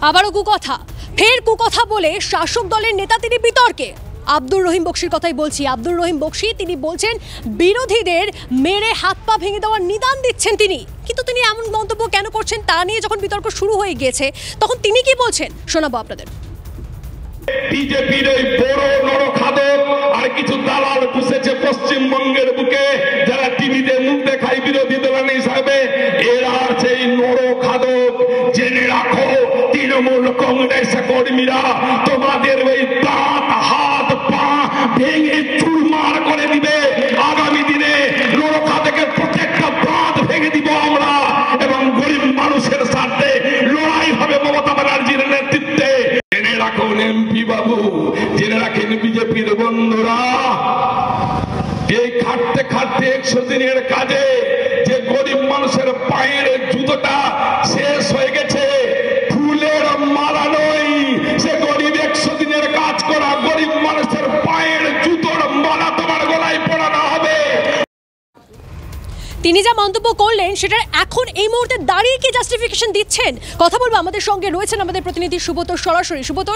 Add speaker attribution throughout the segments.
Speaker 1: আবারও কুকথা, ফের কুকথা বলে শাসক দলের নেতা তিনি বিতর্কে। আব্দুর রহিম বক্সির কথাই বলছি। আব্দুর রহিম বক্সি তিনি বলছেন বিরোধীদের মেরে হাত পা ভেঙে দেওয়ার নিদান দিচ্ছেন তিনি। কিন্তু তিনি এমন মন্তব্য কেন করছেন তা নিয়ে যখন বিতর্ক শুরু হয়ে গিয়েছে তখন তিনি কি বলছেন শোনাবো আপনাদের।
Speaker 2: বিজেপির এই বড় নরখাদক আর কিছু দালাল বসেছে পশ্চিমবঙ্গের বুকে, যারা টিভিতে মুখ দেখায় বিরোধী দলের হিসাবে। এরা সেই নরখাদক। জেনে রাখো তৃণমূল কংগ্রেস কর্মীরা তোমাদের ওই দাঁত হাত পা ভেঙে চুরমার করে দিবে। আগামী দিনে নরখাদকের প্রত্যেকটা দাঁত ভেঙে দিব আমরা, এবং গরিব মানুষের সাথে লড়াই হবে মমতা ব্যানার্জির নেতৃত্বে। জেনে রাখুন এমপি বাবু, জেনে রাখেন বিজেপির বন্ধুরা, এই খাটতে খাটতে 100 দিনের কাজে যে গরিব মানুষের পায়ের জুতোটা শেষ হয়ে গেছে, ফুলের মালা নয়, সে গরিব 100 দিনের কাজ করা গরিব মানুষের পায়ের জুতোর মালা তোমার গলায় পরানো হবে।
Speaker 1: তিনি যা মন্তব্য করলেন সেটার এখন এই মুহূর্তে দাঁড়িয়ে কি জাস্টিফিকেশন দিচ্ছেন কথা বলবো। আমাদের সঙ্গে রয়েছেন আমাদের প্রতিনিধি সুব্রত সরাসরি। সুব্রত,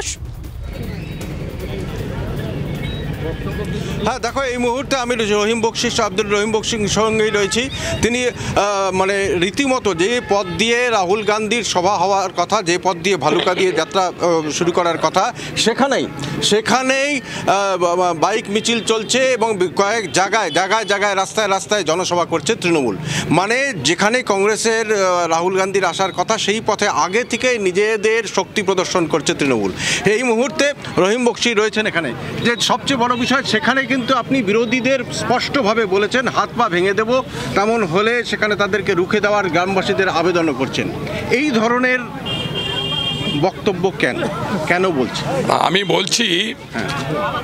Speaker 3: হ্যাঁ দেখো, এই মুহূর্তে আমি রহিম বক্সি, আব্দুর রহিম বক্সির সঙ্গেই রয়েছি। তিনি মানে রীতিমতো যে পথ দিয়ে রাহুল গান্ধীর সভা হওয়ার কথা, যে পথ দিয়ে ভালুকা দিয়ে যাত্রা শুরু করার কথা, সেখানেই বাইক মিছিল চলছে এবং কয়েক জায়গায় রাস্তায় জনসভা করছে তৃণমূল। মানে যেখানে কংগ্রেসের রাহুল গান্ধীর আসার কথা সেই পথে আগে থেকে নিজেদের শক্তি প্রদর্শন করছে তৃণমূল। এই মুহূর্তে রহিম বক্সি রয়েছেন এখানে। যে সবচেয়ে বড় বিষয়, সেখানে কিন্তু আপনি বিরোধীদের স্পষ্টভাবে বলেছেন হাত পা ভেঙে দেব, তেমন হলে সেখানে তাদেরকে রুখে দেওয়ার গ্রামবাসীদের আবেদনও করছেন। এই ধরনের বক্তব্য কেন বলছেন?
Speaker 4: আমি বলছি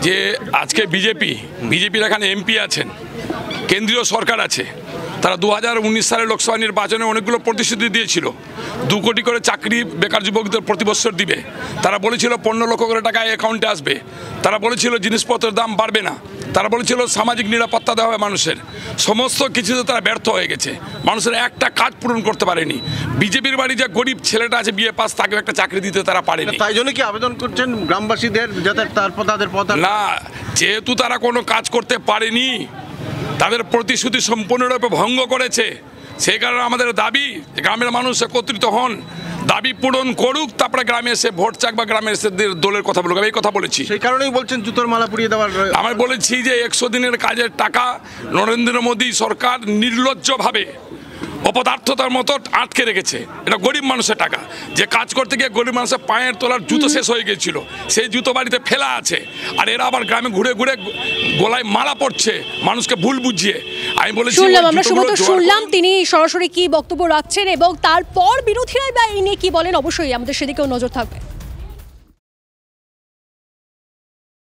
Speaker 4: যে আজকে বিজেপির এখানে এমপি আছেন, কেন্দ্রীয় সরকার আছে, তারা 2019 সালের লোকসভা নির্বাচনে অনেকগুলো প্রতিশ্রুতি দিয়েছিল। 2 কোটি করে চাকরি বেকার যুবকদের প্রতি বছর দিবে। তারা বলেছিল 15 লক্ষ করে টাকা অ্যাকাউন্টে আসবে। তারা বলেছিল জিনিসপত্রের দাম বাড়বে না। তারা বলেছিল সামাজিক নিরাপত্তা দেওয়া হবে মানুষের। সমস্ত কিছুতে তারা ব্যর্থ হয়ে গেছে। মানুষের একটা কাজ পূরণ করতে পারেনি। বিজেপির বাড়ি যে গরিব ছেলেটা আছে বিএ পাস, তাকে একটা চাকরি দিতে তারা পারেনি।
Speaker 3: তাই জন্য কি আবেদন করছেন গ্রামবাসীদের যাতে তাদের পথ
Speaker 4: না, যেহেতু তারা কোনো কাজ করতে পারেনি, তাদের প্রতিশ্রুতি সম্পূর্ণরূপে ভঙ্গ করেছে, সেই কারণে আমাদের দাবি গ্রামের মানুষ একত্রিত হন, দাবি পূরণ করুক, তারপরে গ্রামে এসে ভোট চাক বা গ্রামে এসে দলের কথা বলুক। এই কথা বলেছি,
Speaker 3: সেই কারণেই বলছেন জুতোর মালা পুড়িয়ে দেওয়ার।
Speaker 4: আমি বলেছি যে 100 দিনের কাজের টাকা নরেন্দ্র মোদী সরকার নির্লজ্জভাবে অপদার্থতার মতো আটকে রেখেছে। এটা গরিব মানুষের টাকা, যে কাজ করতে গিয়ে গরিব মানুষের পায়ের তলার জুতো শেষ হয়ে গেছিল, সেই জুতো বাড়িতে ফেলা আছে। আর এরা আবার গ্রামে ঘুরে ঘুরে গলায় মালা পড়ছে মানুষকে ভুল বুঝিয়ে। আমি বলেছি,
Speaker 1: শুনলাম তিনি সরাসরি কি বক্তব্য রাখছেন এবং তারপর বিরোধীরা এই নিয়ে কি বলেন, অবশ্যই আমাদের সেদিকেও নজর থাকবে।